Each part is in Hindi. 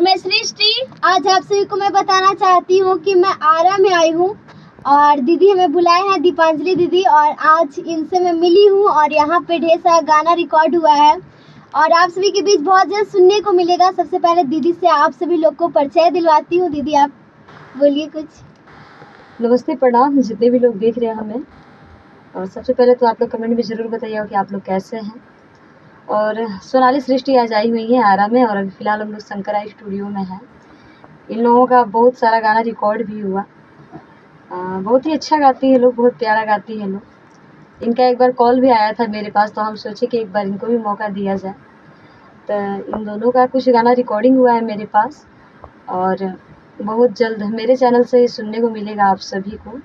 और मैं सृष्टि। आज आप सभी को मैं बताना चाहती हूँ कि मैं आरा में आई हूँ और दीदी हमें बुलाए हैं, दीपांजलि दीदी, और आज इनसे मैं मिली हूँ और यहाँ पे ढेर सारा गाना रिकॉर्ड हुआ है और आप सभी के बीच बहुत जल्द सुनने को मिलेगा। सबसे पहले दीदी से आप सभी लोग को परिचय दिलवाती हूँ। दीदी आप बोलिए कुछ। नमस्ते, प्रणाम जितने भी लोग देख रहे हैं हमें। और सबसे पहले तो आप लोग कमेंट में ज़रूर बताइएगा कि आप लोग कैसे हैं। और सोनाली सृष्टि आज आई हुई है आरा में और अभी फ़िलहाल हम लोग शंकराई स्टूडियो में हैं। इन लोगों का बहुत सारा गाना रिकॉर्ड भी हुआ। बहुत ही अच्छा गाती है लोग, बहुत प्यारा गाती है लोग। इनका एक बार कॉल भी आया था मेरे पास, तो हम सोचे कि एक बार इनको भी मौका दिया जाए। तो इन दोनों का कुछ गाना रिकॉर्डिंग हुआ है मेरे पास और बहुत जल्द मेरे चैनल से सुनने को मिलेगा आप सभी को।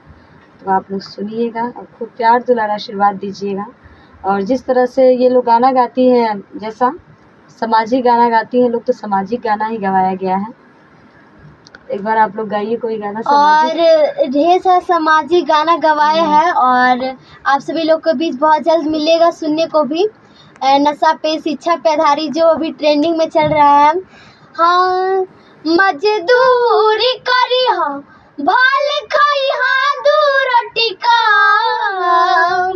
तो आप लोग सुनिएगा और खूब प्यार दुलार आशीर्वाद दीजिएगा। और जिस तरह से ये लोग गाना गाती हैं, जैसा सामाजिक गाना गाती हैं लोग, तो सामाजिक गाना ही गवाया गया है। एक बार आप लोग गाइए कोई गाना सामाजिक। और ढेर सारा सामाजिक गाना गवाया है और आप सभी लोग के बीच बहुत जल्द मिलेगा सुनने को भी। नशा पे शिक्षा पे आधारित जो अभी ट्रेंडिंग में चल रहा है। हाँ, मजदूरी करी हाँ, भाल खाई हाँ, दूर टिकाम।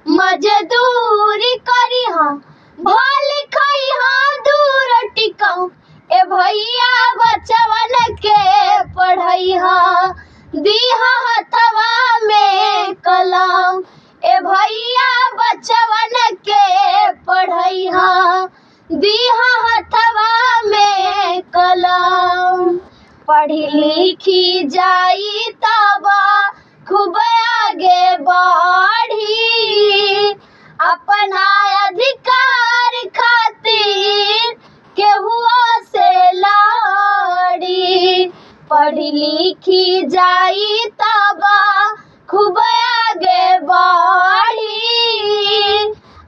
मजदूरी करी हाँ, भाल खाई हाँ, दूर टिकाम। ए भैया बचवन के पढ़ई हाँ, दीहा हथवा में कलम। ए भैया बचवन के पढ़ई हाँ, दीहा हथवा में कलम। पढ़ी लिखी जाई तबा खूब आगे बढ़ी, अपना अधिकार खातिर केहुआ से लड़ी। पढ़ी लिखी जाई तबा खूब आगे बढ़ी,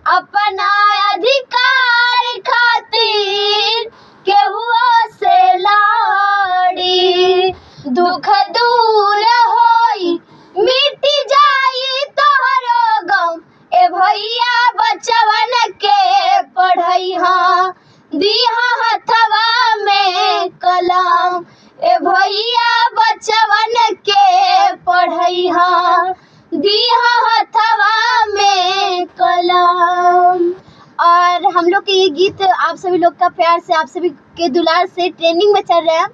अपना अधिकार खातिर केहुआ से लड़ी। दुख दूर होई मिट जाई तोहरो गम। ए भैया बचवन के पढ़ई हाँ, दीहा हथवा में कलम। ए भैया बचवन के पढ़ई हाँ, दीहा हथवा में कलम। और हम लोग के ये गीत आप सभी लोग का प्यार से, आप सभी के दुलार से ट्रेंडिंग में चल रहे हैं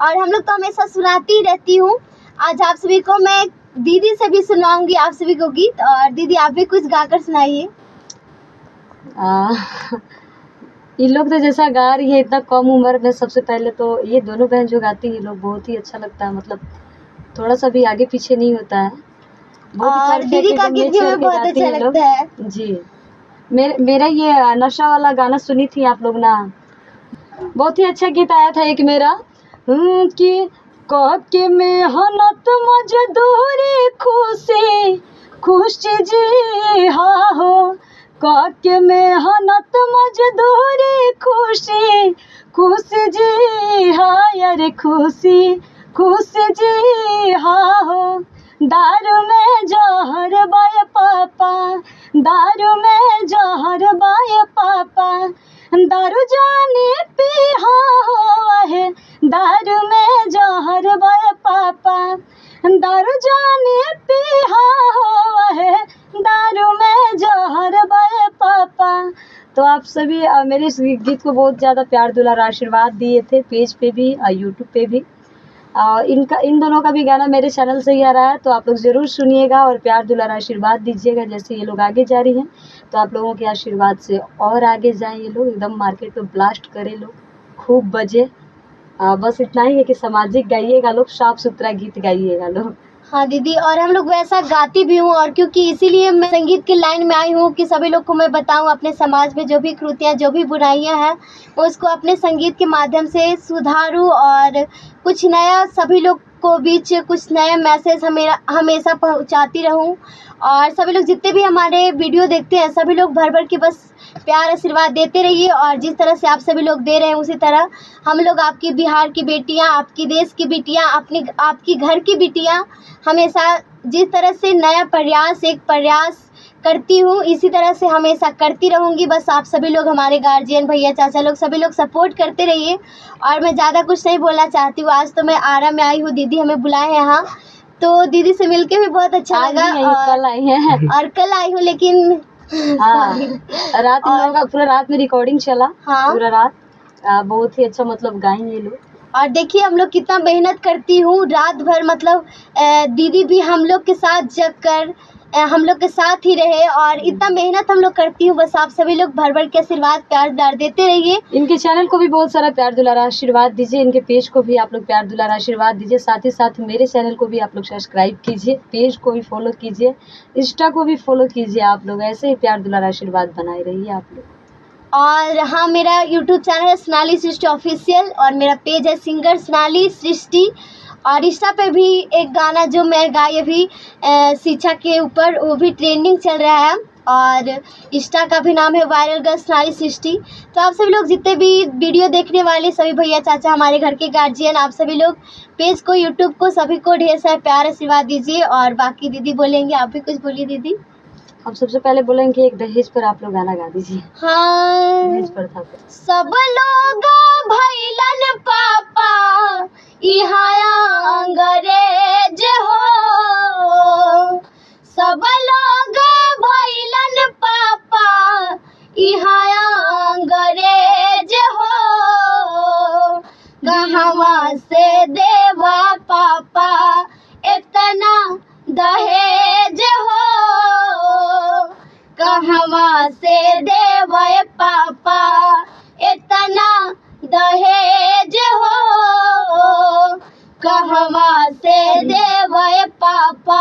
और हम लोग तो हमेशा सुनाती रहती हूँ। आज आप सभी को मैं दीदी से भी सुनाऊंगी आप सभी को गीत। और दीदी आप भी कुछ गाकर सुनाइए। ये लोग तो जैसा गा रही है इतना कम उम्र में, सबसे पहले तो ये दोनों बहन जो गाती है लोग बहुत ही अच्छा लगता है। मतलब थोड़ा सा भी आगे पीछे नहीं होता है। और दीदी का गीत भी हमें बहुत अच्छा लगता है जी। मेरा ये नशा वाला गाना सुनी थी आप लोग ना, बहुत ही अच्छा गीत आया था एक मेरा कि कह के मेहनत मजदूरी खुशी खुशी जी हाँ हो। कह के मेहनत मजदूरी खुशी खुशी जी हाँ, यार खुशी खुशी जी हाँ हो। दारू में जहर बाय पापा, दारू में जहर बाय पापा, दारू जाने पी हाँ हो है। दारू में जहर बाय पापा, दारू जाने पी हाँ हो है। दारू में जहर बाय पापा। तो आप सभी मेरे इस गीत को बहुत ज़्यादा प्यार दुलार आशीर्वाद दिए थे, पेज पे भी और यूट्यूब पे भी। इन दोनों का भी गाना मेरे चैनल से ही आ रहा है, तो आप लोग ज़रूर सुनिएगा और प्यार दुलार आशीर्वाद दीजिएगा। जैसे ये लोग आगे जा रही हैं तो आप लोगों के आशीर्वाद से और आगे जाएं ये लोग, एकदम मार्केट में ब्लास्ट करें लोग, खूब बजे। बस इतना ही है कि सामाजिक गाइएगा लोग, साफ सुथरा गीत गाइएगा लोग। हाँ दीदी, और हम लोग वैसा गाती भी हूँ और क्योंकि इसीलिए मैं संगीत की लाइन में आई हूँ कि सभी लोग को मैं बताऊँ अपने समाज में जो भी कृतियाँ जो भी बुराइयाँ हैं उसको अपने संगीत के माध्यम से सुधारूँ और कुछ नया सभी लोग को बीच कुछ नया मैसेज हमेशा पहुँचाती रहूँ। और सभी लोग जितने भी हमारे वीडियो देखते हैं सभी लोग भर भर के बस प्यार आशीर्वाद देते रहिए और जिस तरह से आप सभी लोग दे रहे हैं उसी तरह हम लोग आपकी बिहार की बेटियां, आपकी देश की बेटियां, आपकी घर की बेटियां हमेशा जिस तरह से नया प्रयास एक प्रयास करती हूँ, इसी तरह से हमेशा करती रहूँगी। बस आप सभी लोग, हमारे गार्जियन, भैया, चाचा लोग, सभी लोग सपोर्ट करते रहिए। और मैं ज़्यादा कुछ नहीं बोलना चाहती हूँ। आज तो मैं आरा में आई हूँ, दीदी हमें बुलाए हैं यहाँ, तो दीदी से मिलके भी बहुत अच्छा आज लगा। नहीं आई, कल आई हैं। और कल आई हूँ, लेकिन हाँ, रात इन लोगों का पूरा रात में रिकॉर्डिंग चला। हाँ। पूरा रात बहुत ही अच्छा मतलब गाएं ये लोग। और देखिए हम लोग कितना मेहनत करती हूँ रात भर, मतलब दीदी भी हम लोग के साथ जग कर हम लोग के साथ ही रहे, और इतना मेहनत हम लोग करती हूँ। बस आप सभी लोग भर भर के आशीर्वाद प्यार दुलार देते रहिए। इनके चैनल को भी बहुत सारा प्यार दुलार आशीर्वाद दीजिए, इनके पेज को भी आप लोग प्यार दुलार आशीर्वाद दीजिए। साथ ही साथ मेरे चैनल को भी आप लोग सब्सक्राइब कीजिए, पेज को भी फॉलो कीजिए, इंस्टा को भी फॉलो कीजिए। आप लोग ऐसे ही प्यार दुलार आशीर्वाद बनाए रहिए आप लोग। और हाँ, मेरा यूट्यूब चैनल है सोनाली सृष्टि ऑफिशियल, और मेरा पेज है सिंगर सोनाली सृष्टि। और इंस्टा पे भी एक गाना जो मैं गाई अभी शिक्षा के ऊपर, वो भी ट्रेंडिंग चल रहा है। और इंस्टा का भी नाम है वायरल गर्ल सोनाली सृष्टि। तो आप सभी लोग जितने भी वीडियो देखने वाले सभी भैया चाचा, हमारे घर के गार्जियन, आप सभी लोग पेज को, यूट्यूब को, सभी को ढेर सारा प्यार आशीर्वाद दीजिए। और बाकी दीदी बोलेंगे, आप भी कुछ बोलिए दीदी। हम सबसे पहले बोलेंगे एक दहेज पर आप लोग गाना गा दीजिए। हाँ, दहेज पर था सब लोग भैलन पापा इहाँ अंग्रेज हो, सब लोग भैलन पापा इहाँ अंग्रेज हो, कहवा से देवा पापा इतना दहेज हो, कहवा से देवे पापा इतना दहेज हो, कहवा से देवे पापा।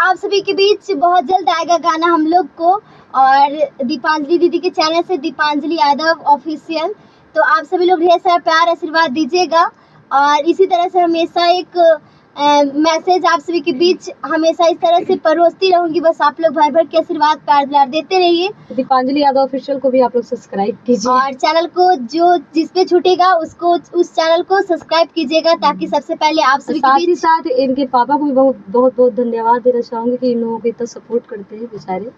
आप सभी के बीच बहुत जल्द आएगा गाना हम लोग को, और दीपांजलि दीदी के चैनल से, दीपांजलि यादव ऑफिशियल। तो आप सभी लोग ढेर सारा प्यार आशीर्वाद दीजिएगा। और इसी तरह से हमेशा एक मैसेज आप सभी के बीच हमेशा इस तरह से परोसती रहूंगी। बस आप लोग भर भर के आशीर्वाद प्यार दुलार देते रहिए। दीपांजलि यादव ऑफिशियल को भी आप लोग सब्सक्राइब कीजिए, और चैनल को जो जिस पे छूटेगा उसको, उस चैनल को सब्सक्राइब कीजिएगा, ताकि सबसे पहले आप सभी के साथ ही बीच। साथ इनके पापा को भी बहुत धन्यवाद देना चाहूँगी कि इन लोगों को इतना सपोर्ट करते हैं बेचारे।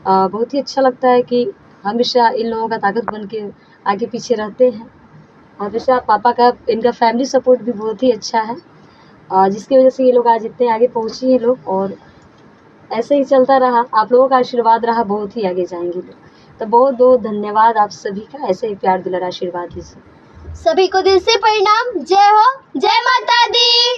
बहुत ही अच्छा लगता है कि हमेशा इन लोगों का ताकत बन के आगे पीछे रहते हैं। हमेशा पापा का, इनका फैमिली सपोर्ट भी बहुत ही अच्छा है, जिसकी वजह से ये लोग आज इतने आगे पहुँचे हैं लोग। और ऐसे ही चलता रहा, आप लोगों का आशीर्वाद रहा, बहुत ही आगे जाएंगे लोग। तो बहुत धन्यवाद आप सभी का, ऐसे ही प्यार दुलार आशीर्वाद दीजिए। सभी को दिल से प्रणाम। जय हो, जय माता दी।